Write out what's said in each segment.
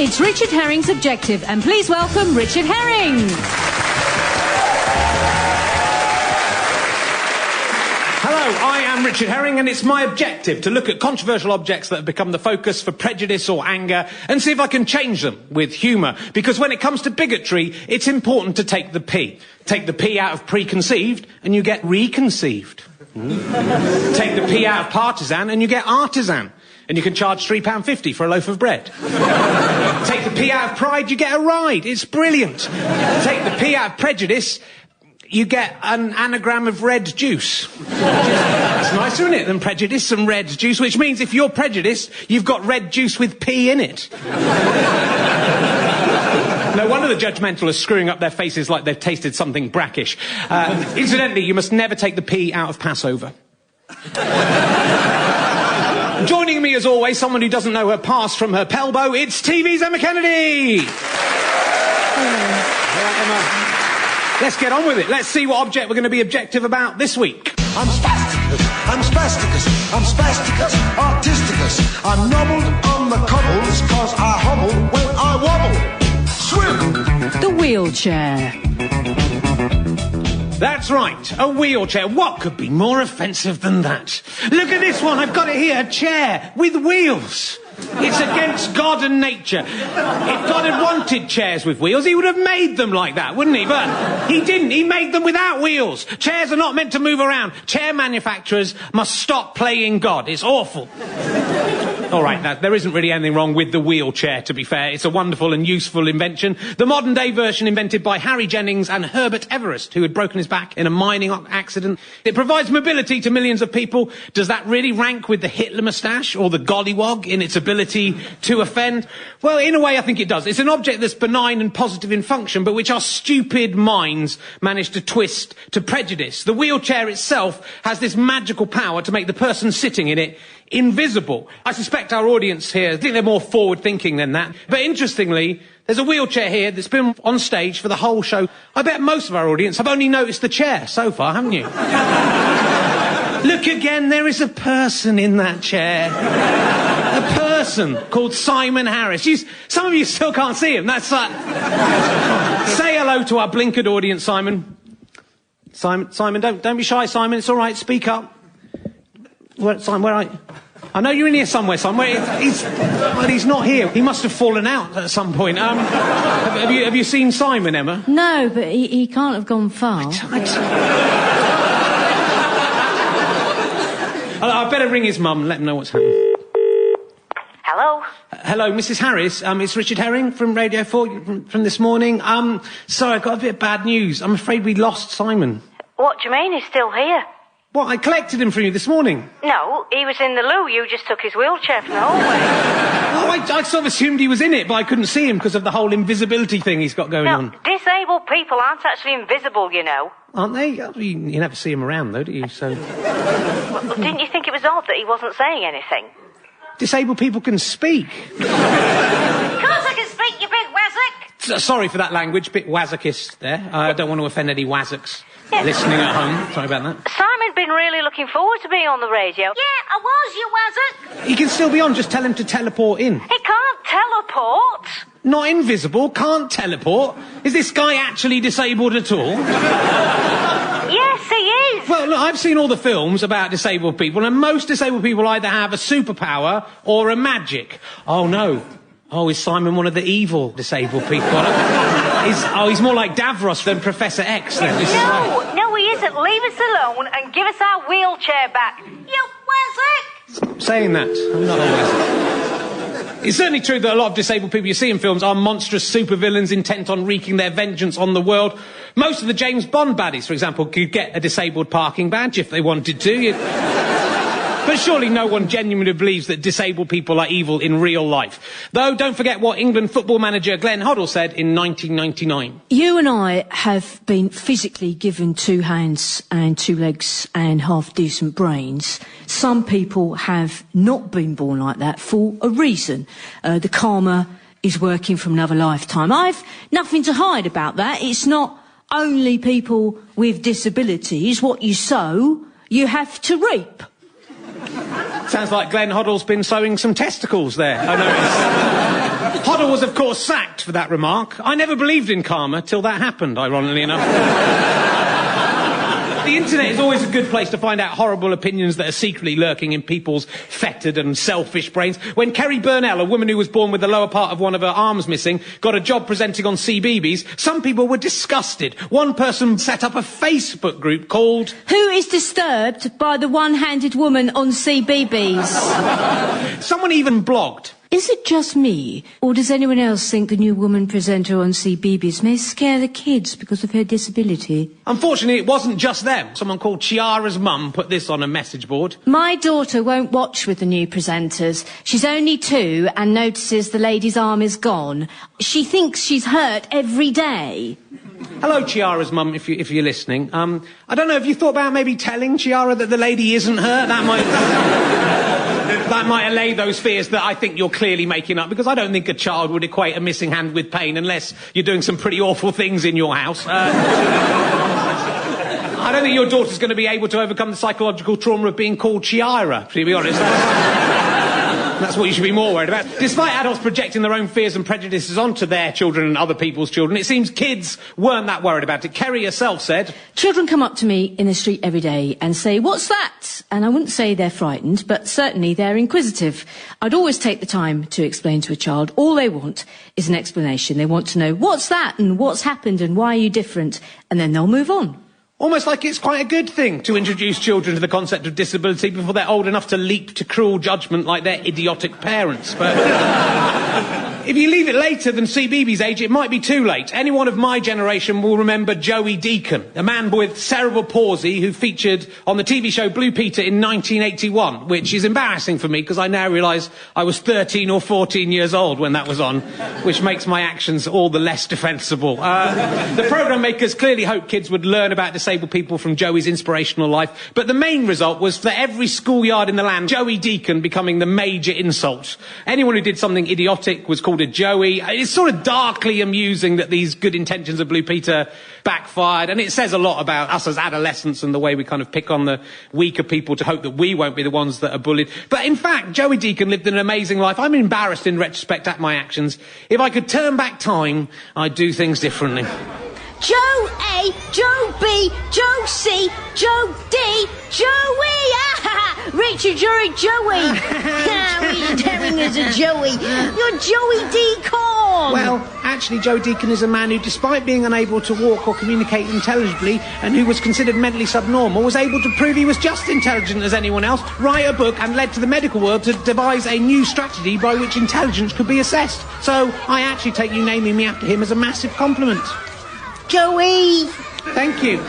It's Richard Herring's Objective, and please welcome Richard Herring. Hello, I am Richard Herring, and it's my objective to look at controversial objects that have become the focus for prejudice or anger and see if I can change them with humour. Because when it comes to bigotry, it's important to take the P. Take the P out of preconceived, and you get reconceived. Take the P out of partisan, and you get artisan. And you can charge £3.50 for a loaf of bread. Take the P out of pride, you get a ride. It's brilliant. Take the P out of prejudice, you get an anagram of red juice. It's nicer, isn't it, than prejudice and red juice, which means if you're prejudiced, you've got red juice with P in it. No wonder the judgmental are screwing up their faces like they've tasted something brackish. Incidentally, you must never take the P out of Passover. Joining me, as always, someone who doesn't know her past from her pelbo, it's TV's Emma Kennedy! Let's get on with it. Let's see what object we're going to be objective about this week. I'm spasticus, I'm spasticus, I'm spasticus artisticus. I'm nobbled on the cobbles cause I hobble when I wobble. Swim! The wheelchair. That's right, a wheelchair. What could be more offensive than that? Look at this one, I've got it here, a chair with wheels. It's against God and nature. If God had wanted chairs with wheels, he would have made them like that, wouldn't he? But he didn't. He made them without wheels. Chairs are not meant to move around. Chair manufacturers must stop playing God. It's awful. All right, now, there isn't really anything wrong with the wheelchair, to be fair. It's a wonderful and useful invention. The modern-day version invented by Harry Jennings and Herbert Everest, who had broken his back in a mining accident. It provides mobility to millions of people. Does that really rank with the Hitler moustache or the gollywog in its ability to offend? Well, in a way, I think it does. It's an object that's benign and positive in function, but which our stupid minds manage to twist to prejudice. The wheelchair itself has this magical power to make the person sitting in it invisible. I suspect our audience here think they're more forward-thinking than that. But interestingly, there's a wheelchair here that's been on stage for the whole show. I bet most of our audience have only noticed the chair so far, haven't you? Look again, there is a person in that chair. A person called Simon Harris. Some of you still can't see him. That's say hello to our blinkered audience, Simon. Simon, don't be shy, Simon. It's all right. Speak up. Simon, where are you? I know you're in here somewhere, but he's not here. He must have fallen out at some point. Have you seen Simon, Emma? No, but he can't have gone far. I better ring his mum and let him know what's happening. Hello? Hello, Mrs. Harris. It's Richard Herring from Radio 4 from this morning. Sorry, I've got a bit of bad news. I'm afraid we lost Simon. What do you mean? He's still here? What? I collected him from you this morning. No, he was in the loo. You just took his wheelchair from the hallway. Oh, I sort of assumed he was in it, but I couldn't see him because of the whole invisibility thing he's got going on. Disabled people aren't actually invisible, you know. Aren't they? You never see him around, though, do you? So. Well, didn't you think it was odd that he wasn't saying anything? Disabled people can speak. Of course I can speak, you big wazzock! Sorry for that language, bit wazzikist there. I don't want to offend any wazzocks listening at home. Sorry about that. Simon's been really looking forward to being on the radio. Yeah, I was, you wazzock. He can still be on, just tell him to teleport in. He can't teleport. Not invisible, can't teleport. Is this guy actually disabled at all? Yes, he is. Well, look, I've seen all the films about disabled people, and most disabled people either have a superpower or a magic. Oh, no. Oh, is Simon one of the evil disabled people? He's more like Davros than Professor X, then. No, he isn't. Leave us alone and give us our wheelchair back. You wazzock! Stop saying that. I'm not a wazzock. It's certainly true that a lot of disabled people you see in films are monstrous supervillains intent on wreaking their vengeance on the world. Most of the James Bond baddies, for example, could get a disabled parking badge if they wanted to. But surely no one genuinely believes that disabled people are evil in real life. Though, don't forget what England football manager Glenn Hoddle said in 1999. You and I have been physically given 2 hands and 2 legs and half-decent brains. Some people have not been born like that for a reason. The karma is working from another lifetime. I've nothing to hide about that. It's not only people with disabilities. What you sow, you have to reap. Sounds like Glenn Hoddle's been sowing some testicles there, I noticed. Hoddle was, of course, sacked for that remark. I never believed in karma till that happened, ironically enough. The internet is always a good place to find out horrible opinions that are secretly lurking in people's fettered and selfish brains. When Kerry Burnell, a woman who was born with the lower part of one of her arms missing, got a job presenting on CBeebies, some people were disgusted. One person set up a Facebook group called... Who is disturbed by the one-handed woman on CBeebies? Someone even blogged. Is it just me, or does anyone else think the new woman presenter on CBeebies may scare the kids because of her disability? Unfortunately, it wasn't just them. Someone called Chiara's mum put this on a message board. My daughter won't watch with the new presenters. She's only 2 and notices the lady's arm is gone. She thinks she's hurt every day. Hello, Chiara's mum, if you're listening. I don't know, have you thought about maybe telling Chiara that the lady isn't hurt? That might allay those fears that I think you're clearly making up, because I don't think a child would equate a missing hand with pain unless you're doing some pretty awful things in your house. I don't think your daughter's going to be able to overcome the psychological trauma of being called Chiara, to be honest. That's what you should be more worried about. Despite adults projecting their own fears and prejudices onto their children and other people's children, it seems kids weren't that worried about it. Kerry herself said... Children come up to me in the street every day and say, "What's that?" And I wouldn't say they're frightened, but certainly they're inquisitive. I'd always take the time to explain to a child. All they want is an explanation. They want to know, what's that and what's happened and why are you different? And then they'll move on. Almost like it's quite a good thing to introduce children to the concept of disability before they're old enough to leap to cruel judgment like their idiotic parents. But if you leave it later than CBeebies' age, it might be too late. Anyone of my generation will remember Joey Deacon, a man with cerebral palsy who featured on the TV show Blue Peter in 1981, which is embarrassing for me because I now realise I was 13 or 14 years old when that was on, which makes my actions all the less defensible. The programme makers clearly hoped kids would learn about disabled people from Joey's inspirational life, but the main result was for every schoolyard in the land, Joey Deacon becoming the major insult. Anyone who did something idiotic was called a Joey. It's sort of darkly amusing that these good intentions of Blue Peter backfired, and it says a lot about us as adolescents and the way we kind of pick on the weaker people to hope that we won't be the ones that are bullied. But in fact, Joey Deacon lived an amazing life. I'm embarrassed in retrospect at my actions. If I could turn back time, I'd do things differently. Joe A, Joe B, Joe C, Joe D, Joey! Richard, you're a Joey! We're tearing as a Joey. You're Joey Deacon! Well, actually, Joe Deacon is a man who, despite being unable to walk or communicate intelligibly, and who was considered mentally subnormal, was able to prove he was just intelligent as anyone else, write a book, and led to the medical world to devise a new strategy by which intelligence could be assessed. So, I actually take you naming me after him as a massive compliment. Joey! Thank you.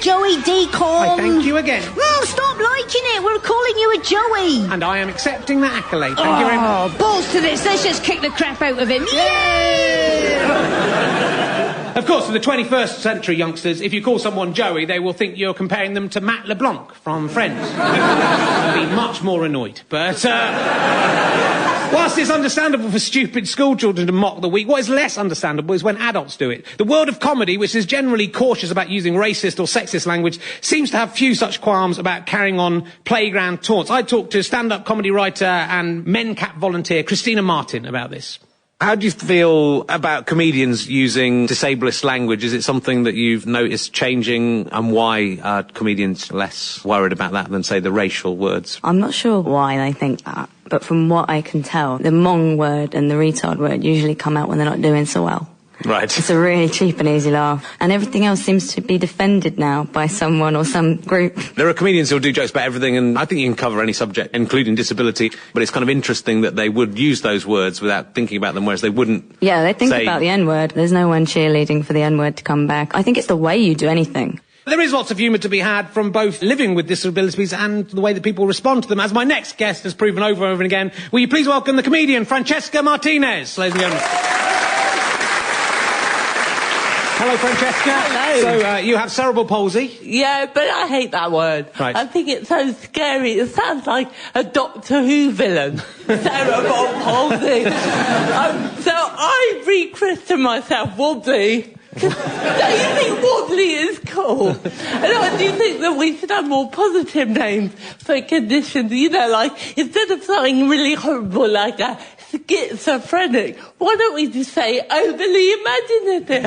Joey Deacon! I thank you again. Stop liking it! We're calling you a Joey! And I am accepting that accolade. Thank you very much. Balls to this! Let's just kick the crap out of him! Yay! Of course, for the 21st century youngsters, if you call someone Joey, they will think you're comparing them to Matt LeBlanc from Friends. They'll be much more annoyed. But, whilst it's understandable for stupid schoolchildren to mock the weak, what is less understandable is when adults do it. The world of comedy, which is generally cautious about using racist or sexist language, seems to have few such qualms about carrying on playground taunts. I talked to stand-up comedy writer and MenCap volunteer Christina Martin about this. How do you feel about comedians using disablest language? Is it something that you've noticed changing, and why are comedians less worried about that than, say, the racial words? I'm not sure why they think that, but from what I can tell, the mong word and the retard word usually come out when they're not doing so well. Right. It's a really cheap and easy laugh. And everything else seems to be defended now by someone or some group. There are comedians who'll do jokes about everything, and I think you can cover any subject, including disability, but it's kind of interesting that they would use those words without thinking about them, whereas they wouldn't. Yeah, they think about the N-word. There's no one cheerleading for the N-word to come back. I think it's the way you do anything. There is lots of humour to be had from both living with disabilities and the way that people respond to them, as my next guest has proven over and over again. Will you please welcome the comedian Francesca Martinez, ladies and gentlemen. Hello, Francesca. Hello. So, you have cerebral palsy. Yeah, but I hate that word. Right. I think it's so scary. It sounds like a Doctor Who villain. Cerebral palsy. So I rechristened myself Wobbly. Do you think wobbly is cool? And do you think that we should have more positive names for conditions? You know, like, instead of something really horrible like a schizophrenic, why don't we just say overly imaginative?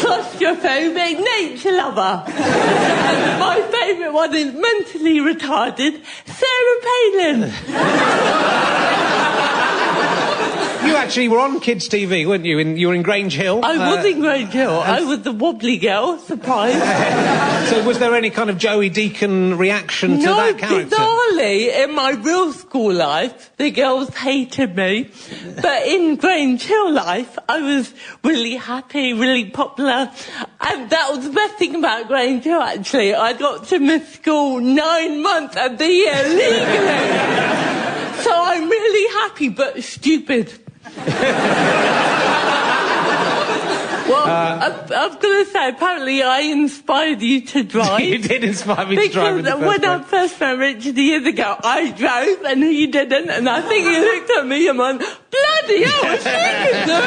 Claustrophobic nature lover. And my favourite one is mentally retarded Sarah Palin. You actually were on Kids TV, weren't you? You were in Grange Hill. I was in Grange Hill. I was the wobbly girl, surprise. So was there any kind of Joey Deacon reaction to that character? Bizarrely, in my real school life, the girls hated me. But in Grange Hill life, I was really happy, really popular. And that was the best thing about Grange Hill, actually. I got to miss school 9 months of the year legally. So I'm really happy, but stupid. Well, I'm going to say, apparently I inspired you to drive. You did inspire me to drive. Because when I first met Richard years ago, I drove and he didn't, and I think he looked at me and went, bloody hell, she can do it!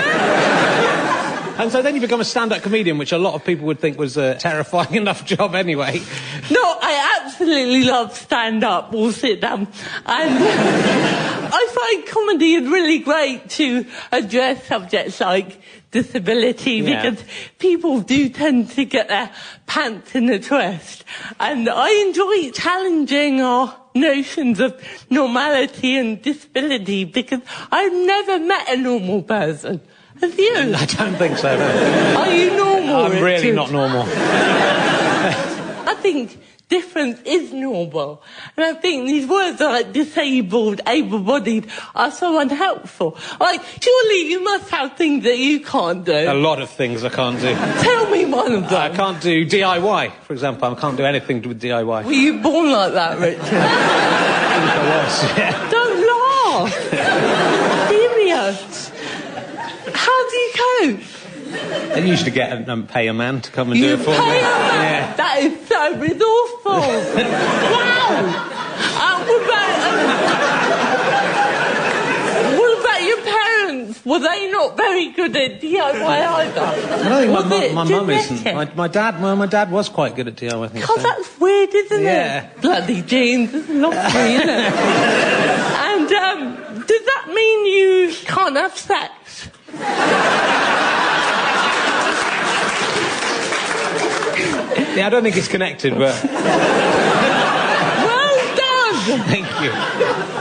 And so then you become a stand-up comedian, which a lot of people would think was a terrifying enough job anyway. No, I absolutely love stand-up or sit down. And I find comedy is really great to address subjects like disability, because people do tend to get their pants in a twist. And I enjoy challenging our notions of normality and disability, because I've never met a normal person. Have you? I don't think so, no. Are you normal, I'm really Richard? not normal. I think difference is normal. And I think these words like disabled, able-bodied are so unhelpful. Like, surely you must have things that you can't do. A lot of things I can't do. Tell me one of them. I can't do DIY, for example. I can't do anything with DIY. Were you born like that, Richard? I think I was, yeah. Don't laugh. Serious. How do you cope? I usually pay a man to come and do it for me. Pay a man? Yeah. That is so resourceful. Wow. What about your parents? Were they not very good at DIY either? I don't think my mum isn't. My dad was quite good at DIY. I think. God, that's weird, isn't it? Bloody genes. It's lovely, isn't it? And does that mean you can't have sex? Yeah, I don't think it's connected, but... Well done! Thank you.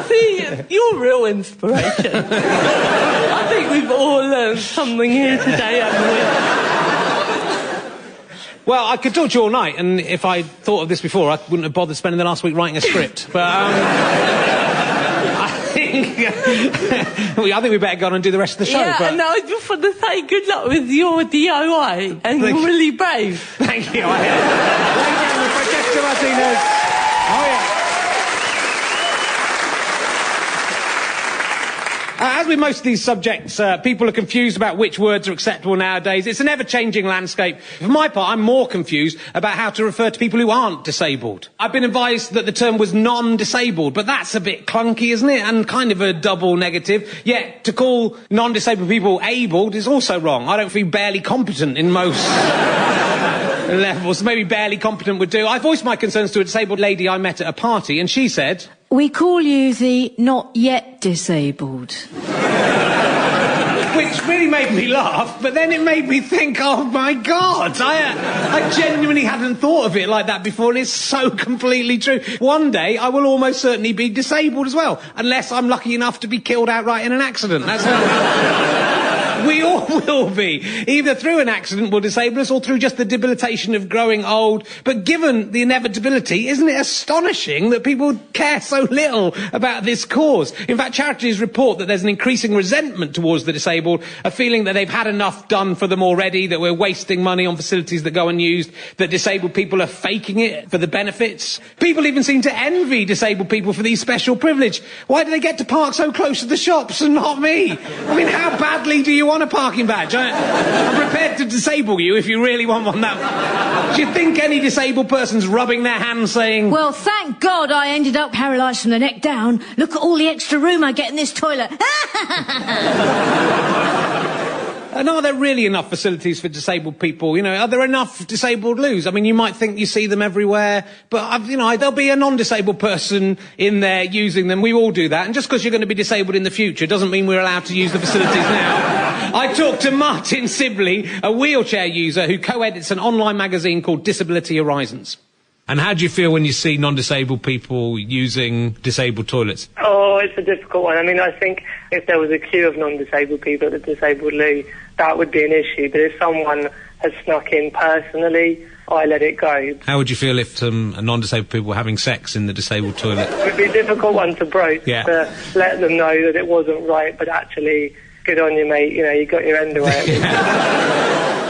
See, you're a real inspiration. I think we've all learned something here today, haven't we? Well, I could talk to you all night, and if I thought of this before, I wouldn't have bothered spending the last week writing a script. But, I think we better go on and do the rest of the show. Yeah, and I just want to say good luck with your DIY, and you're really brave. Thank you. Ladies and gentlemen, Francesca Martinez. Oh, yeah. As with most of these subjects, people are confused about which words are acceptable nowadays. It's an ever-changing landscape. For my part, I'm more confused about how to refer to people who aren't disabled. I've been advised that the term was non-disabled, but that's a bit clunky, isn't it? And kind of a double negative. Yet, to call non-disabled people abled is also wrong. I don't feel barely competent in most... levels. Maybe barely competent would do. I voiced my concerns to a disabled lady I met at a party, and she said... We call you the not yet disabled. Which really made me laugh, but then it made me think, oh my God, I genuinely hadn't thought of it like that before, and it's so completely true. One day, I will almost certainly be disabled as well, unless I'm lucky enough to be killed outright in an accident. That's how... We all will be, either through an accident will disable us or through just the debilitation of growing old. But given the inevitability, isn't it astonishing that people care so little about this cause? In fact, charities report that there's an increasing resentment towards the disabled, a feeling that they've had enough done for them already, that we're wasting money on facilities that go unused, that disabled people are faking it for the benefits. People even seem to envy disabled people for these special privilege. Why do they get to park so close to the shops and not me? I mean, how badly do you want a parking badge? I'm prepared to disable you if you really want one. Do you think any disabled person's rubbing their hands saying... Well, thank God I ended up paralysed from the neck down. Look at all the extra room I get in this toilet. And are there really enough facilities for disabled people? You know, are there enough disabled loos? I mean, you might think you see them everywhere, but, there'll be a non-disabled person in there using them. We all do that. And just because you're going to be disabled in the future doesn't mean we're allowed to use the facilities now. I talked to Martin Sibley, a wheelchair user who co-edits an online magazine called Disability Horizons. And how do you feel when you see non-disabled people using disabled toilets? Oh, it's a difficult one. I mean, I think if there was a queue of non-disabled people at the disabled loo, that would be an issue. But if someone has snuck in personally, I let it go. How would you feel if some non-disabled people were having sex in the disabled toilet? It would be a difficult one to broach, to let them know that it wasn't right, but actually, good on you, mate, you got your underwear.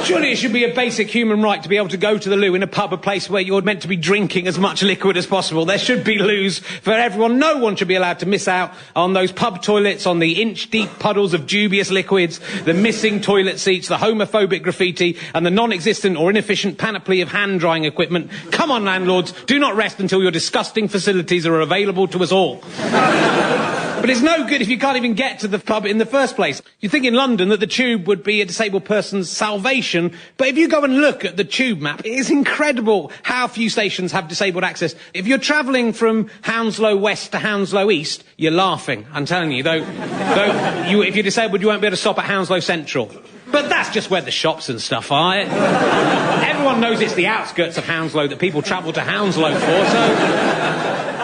Surely it should be a basic human right to be able to go to the loo in a pub, a place where you're meant to be drinking as much liquid as possible. There should be loos for everyone. No one should be allowed to miss out on those pub toilets, on the inch-deep puddles of dubious liquids, the missing toilet seats, the homophobic graffiti, and the non-existent or inefficient panoply of hand-drying equipment. Come on, landlords, do not rest until your disgusting facilities are available to us all. But it's no good if you can't even get to the pub in the first place. You think in London that the tube would be a disabled person's salvation, but if you go and look at the tube map, it is incredible how few stations have disabled access. If you're travelling from Hounslow West to Hounslow East, you're laughing, I'm telling you. If you're disabled, you won't be able to stop at Hounslow Central. But that's just where the shops and stuff are. Everyone knows it's the outskirts of Hounslow that people travel to Hounslow for, so...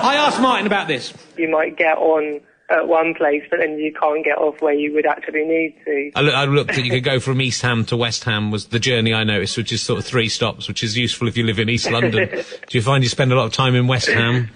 I asked Martin about this. You might get on at one place, but then you can't get off where you would actually need to. I looked at you could go from East Ham to West Ham was the journey I noticed, which is sort of 3 stops, which is useful if you live in East London. Do you find you spend a lot of time in West Ham?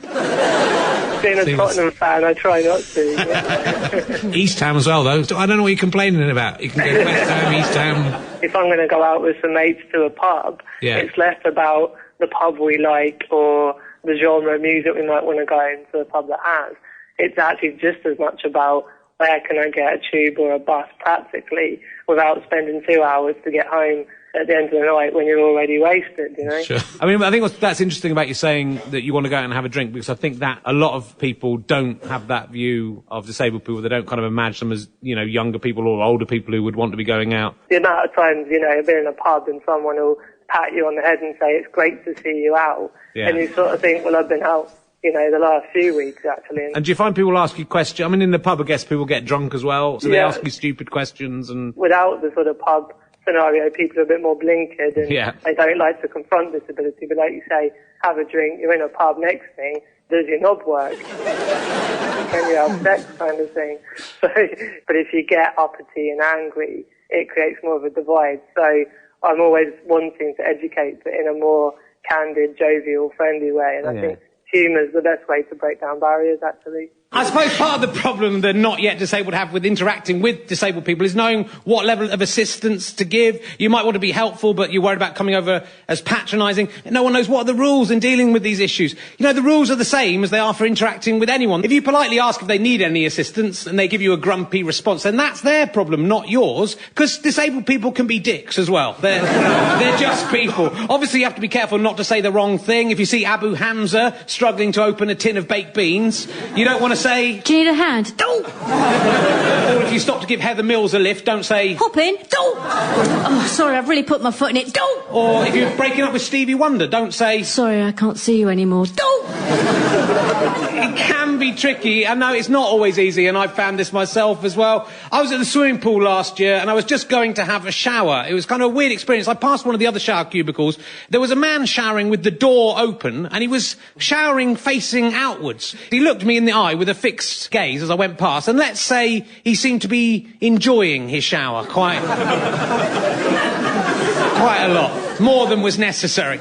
Being a Tottenham fan, I try not to. East Ham as well, though. I don't know what you're complaining about. You can go to West Ham, East Ham. If I'm going to go out with some mates to a pub, it's less about the pub we like or the genre of music we might want to go into a pub that has. It's actually just as much about where can I get a tube or a bus practically without spending 2 hours to get home at the end of the night when you're already wasted, Sure. I mean, I think that's interesting about you saying that you want to go out and have a drink, because I think that a lot of people don't have that view of disabled people. They don't kind of imagine them as, younger people or older people who would want to be going out. The amount of times, I've been in a pub and someone will pat you on the head and say, it's great to see you out. Yeah. And you sort of think, well, I've been out, the last few weeks, actually. And do you find people ask you questions? I mean, in the pub, I guess people get drunk as well, so they ask you stupid questions and... Without the sort of pub scenario, people are a bit more blinkered and they don't like to confront disability, but like you say, have a drink, you're in a pub next thing, does your knob work? Can you have sex kind of thing? So, but if you get uppity and angry, it creates more of a divide. So I'm always wanting to educate, but in a more candid, jovial, friendly way, and I think humour's the best way to break down barriers, actually. I suppose part of the problem the not yet disabled have with interacting with disabled people is knowing what level of assistance to give. You might want to be helpful, but you're worried about coming over as patronising. No one knows what are the rules in dealing with these issues. The rules are the same as they are for interacting with anyone. If you politely ask if they need any assistance and they give you a grumpy response, then that's their problem, not yours, because disabled people can be dicks as well. They're just people. Obviously, you have to be careful not to say the wrong thing. If you see Abu Hamza struggling to open a tin of baked beans, you don't want to say... Do you need a hand? Don't! Or if you stop to give Heather Mills a lift, don't say... Hop in? Don't! Oh, sorry, I've really put my foot in it. Don't! Or if you're breaking up with Stevie Wonder, don't say... Sorry, I can't see you anymore. Don't! It can be tricky. I know it's not always easy, and I've found this myself as well. I was at the swimming pool last year, and I was just going to have a shower. It was kind of a weird experience. I passed one of the other shower cubicles. There was a man showering with the door open, and he was showering facing outwards. He looked me in the eye with a fixed gaze as I went past, and let's say he seemed to be enjoying his shower quite a lot, more than was necessary.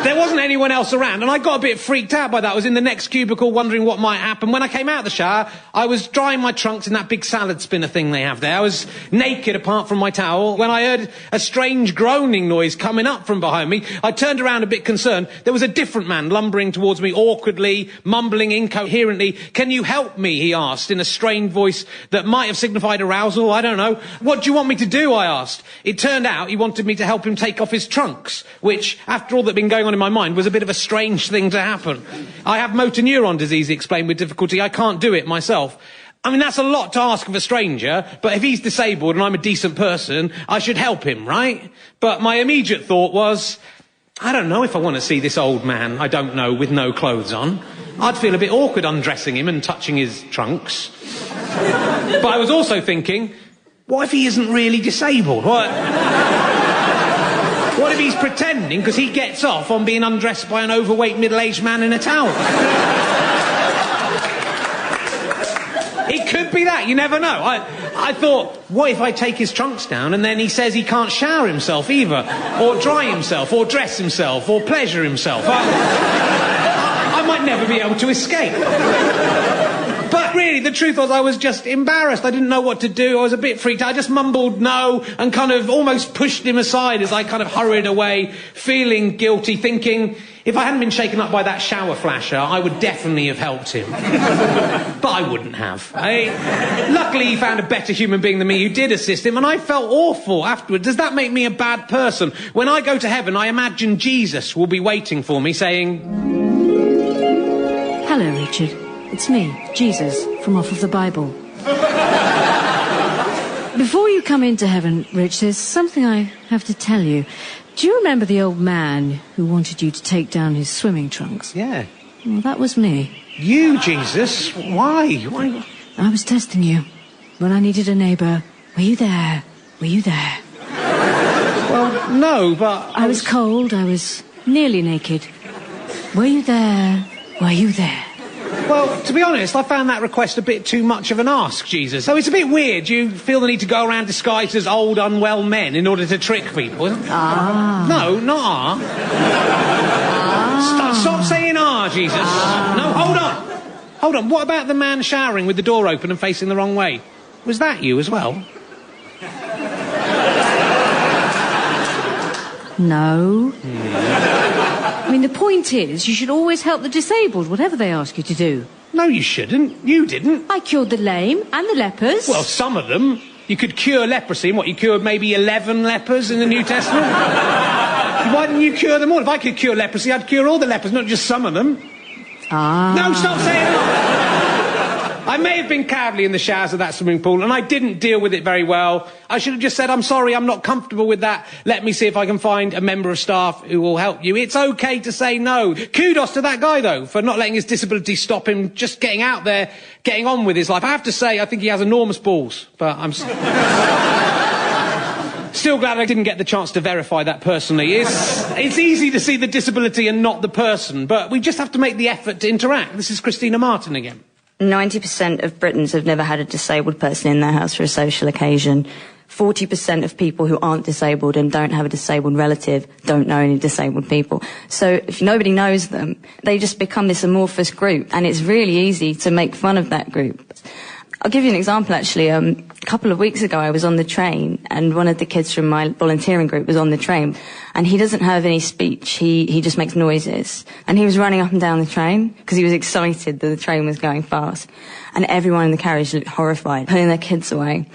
There wasn't anyone else around, and I got a bit freaked out by that. I was in the next cubicle wondering what might happen. When I came out of the shower, I was drying my trunks in that big salad spinner thing they have there. I was naked apart from my towel when I heard a strange groaning noise coming up from behind me. I turned around a bit concerned. There was a different man lumbering towards me awkwardly, mumbling incoherently. "Can you help me?" he asked in a strained voice that might have signified arousal. I don't know. "What do you want me to do?" I asked. It turned out he wanted me to help him take off his trunks, which, after all that had been going on in my mind, was a bit of a strange thing to happen. "I have motor neuron disease," he explained with difficulty. "I can't do it myself." I mean, that's a lot to ask of a stranger, but if he's disabled and I'm a decent person, I should help him, right? But my immediate thought was, I don't know if I want to see this old man I don't know with no clothes on. I'd feel a bit awkward undressing him and touching his trunks. But I was also thinking, what if he isn't really disabled? What if he's pretending because he gets off on being undressed by an overweight middle-aged man in a towel? It could be that, you never know. I thought, what if I take his trunks down and then he says he can't shower himself either, or dry himself, or dress himself, or pleasure himself? I might never be able to escape. But really, the truth was I was just embarrassed. I didn't know what to do. I was a bit freaked out. I just mumbled no and kind of almost pushed him aside as I kind of hurried away, feeling guilty, thinking if I hadn't been shaken up by that shower flasher, I would definitely have helped him. But I wouldn't have. Luckily, he found a better human being than me who did assist him, and I felt awful afterwards. Does that make me a bad person? When I go to heaven, I imagine Jesus will be waiting for me, saying... Hello, Richard. It's me, Jesus, from off of the Bible. Before you come into heaven, Rich, there's something I have to tell you. Do you remember the old man who wanted you to take down his swimming trunks? Yeah. Well, that was me. You, Jesus? Why? Why? I was testing you. When I needed a neighbour, were you there? Were you there? Well, no, but... I was cold, I was nearly naked. Were you there? Were you there? Well, to be honest, I found that request a bit too much of an ask, Jesus. So it's a bit weird. You feel the need to go around disguised as old, unwell men in order to trick people. Ah. No, not ah. Stop saying ah, Jesus. No, hold on. Hold on. What about the man showering with the door open and facing the wrong way? Was that you as well? No. I mean, the point is, you should always help the disabled, whatever they ask you to do. No, you shouldn't. You didn't. I cured the lame and the lepers. Well, some of them. You could cure leprosy, and what, you cured maybe 11 lepers in the New Testament? Why didn't you cure them all? If I could cure leprosy, I'd cure all the lepers, not just some of them. Ah. No, stop saying that! I may have been cowardly in the showers of that swimming pool, and I didn't deal with it very well. I should have just said, I'm sorry, I'm not comfortable with that. Let me see if I can find a member of staff who will help you. It's okay to say no. Kudos to that guy, though, for not letting his disability stop him just getting out there, getting on with his life. I have to say, I think he has enormous balls, but I'm... Still glad I didn't get the chance to verify that personally. It's easy to see the disability and not the person, but we just have to make the effort to interact. This is Christina Martin again. 90% of Britons have never had a disabled person in their house for a social occasion. 40% of people who aren't disabled and don't have a disabled relative don't know any disabled people. So if nobody knows them, they just become this amorphous group, and it's really easy to make fun of that group. I'll give you an example, actually. A couple of weeks ago, I was on the train, and one of the kids from my volunteering group was on the train, and he doesn't have any speech. He just makes noises. And he was running up and down the train because he was excited that the train was going fast. And everyone in the carriage looked horrified, pulling their kids away.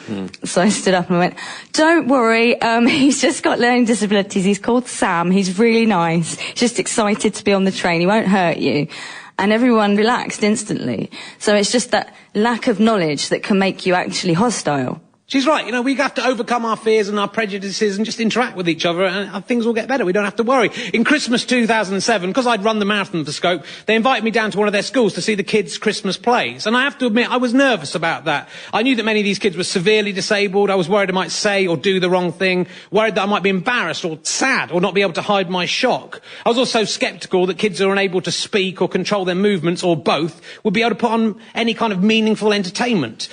So I stood up and I went, don't worry, he's just got learning disabilities. He's called Sam. He's really nice. He's just excited to be on the train. He won't hurt you. And everyone relaxed instantly. So it's just that lack of knowledge that can make you actually hostile. She's right, you know, we have to overcome our fears and our prejudices and just interact with each other, and things will get better. We don't have to worry. In Christmas 2007, because I'd run the marathon for Scope, they invited me down to one of their schools to see the kids' Christmas plays. And I have to admit, I was nervous about that. I knew that many of these kids were severely disabled. I was worried I might say or do the wrong thing, worried that I might be embarrassed or sad or not be able to hide my shock. I was also sceptical that kids who are unable to speak or control their movements, or both, would be able to put on any kind of meaningful entertainment.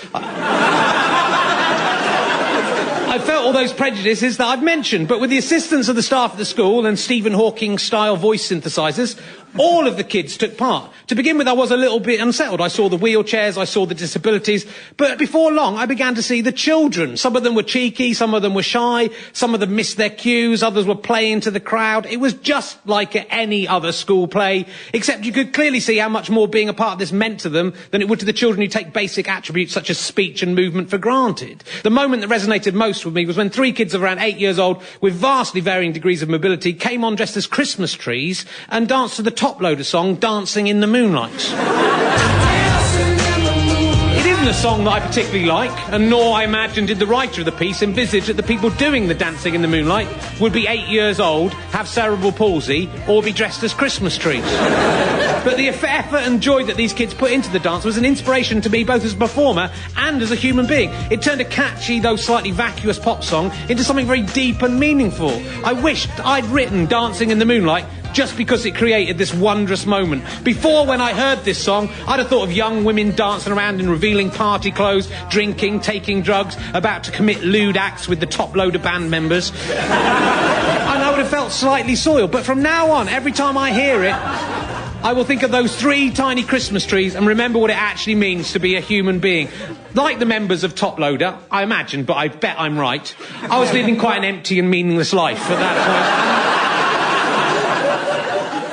I felt all those prejudices that I've mentioned, but with the assistance of the staff at the school and Stephen Hawking-style voice synthesizers, all of the kids took part. To begin with, I was a little bit unsettled. I saw the wheelchairs, I saw the disabilities, but before long, I began to see the children. Some of them were cheeky, some of them were shy, some of them missed their cues, others were playing to the crowd. It was just like any other school play, except you could clearly see how much more being a part of this meant to them than it would to the children who take basic attributes such as speech and movement for granted. The moment that resonated most with me was when 3 kids of around 8 years old with vastly varying degrees of mobility came on dressed as Christmas trees and danced to the Top Loader song, Dancing in the Moonlight. It isn't a song that I particularly like, and nor, I imagine, did the writer of the piece envisage that the people doing the Dancing in the Moonlight would be 8 years old, have cerebral palsy, or be dressed as Christmas trees. But the effort and joy that these kids put into the dance was an inspiration to me both as a performer and as a human being. It turned a catchy, though slightly vacuous pop song into something very deep and meaningful. I wished I'd written Dancing in the Moonlight just because it created this wondrous moment. Before, when I heard this song, I'd have thought of young women dancing around in revealing party clothes, drinking, taking drugs, about to commit lewd acts with the top load of band members. And I would have felt slightly soiled. But from now on, every time I hear it, I will think of those 3 tiny Christmas trees and remember what it actually means to be a human being. Like the members of Top Loader, I imagine, but I bet I'm right, I was leading quite an empty and meaningless life at that point.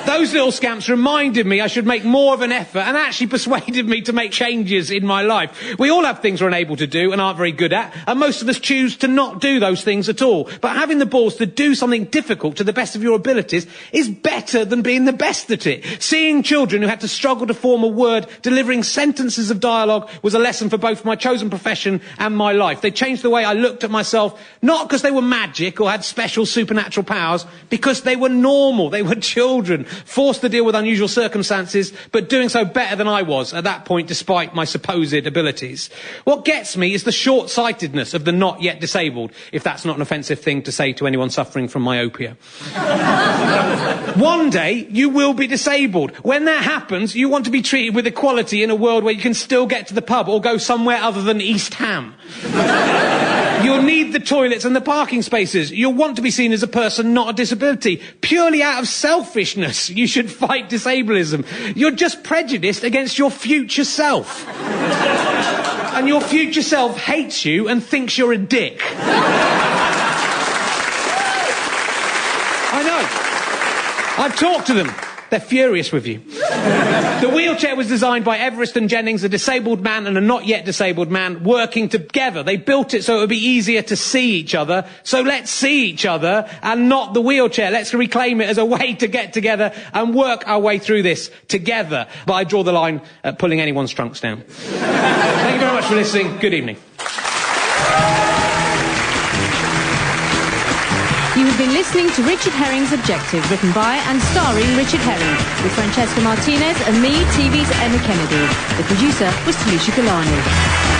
Those little scamps reminded me I should make more of an effort and actually persuaded me to make changes in my life. We all have things we're unable to do and aren't very good at, and most of us choose to not do those things at all. But having the balls to do something difficult to the best of your abilities is better than being the best at it. Seeing children who had to struggle to form a word, delivering sentences of dialogue, was a lesson for both my chosen profession and my life. They changed the way I looked at myself, not because they were magic or had special supernatural powers, because they were normal. They were children, forced to deal with unusual circumstances, but doing so better than I was at that point, despite my supposed abilities. What gets me is the short-sightedness of the not yet disabled, if that's not an offensive thing to say to anyone suffering from myopia. One day, you will be disabled. When that happens, you want to be treated with equality in a world where you can still get to the pub or go somewhere other than East Ham. You'll need the toilets and the parking spaces. You'll want to be seen as a person, not a disability. Purely out of selfishness, you should fight disableism. You're just prejudiced against your future self. And your future self hates you and thinks you're a dick. I know. I've talked to them. They're furious with you. The wheelchair was designed by Everest and Jennings, a disabled man and a not yet disabled man, working together. They built it so it would be easier to see each other. So let's see each other and not the wheelchair. Let's reclaim it as a way to get together and work our way through this together. But I draw the line at pulling anyone's trunks down. Thank you very much for listening. Good evening. You have been listening to Richard Herring's Objective, written by and starring Richard Herring, with Francesca Martinez and me, TV's Emma Kennedy. The producer was Talisha Galani.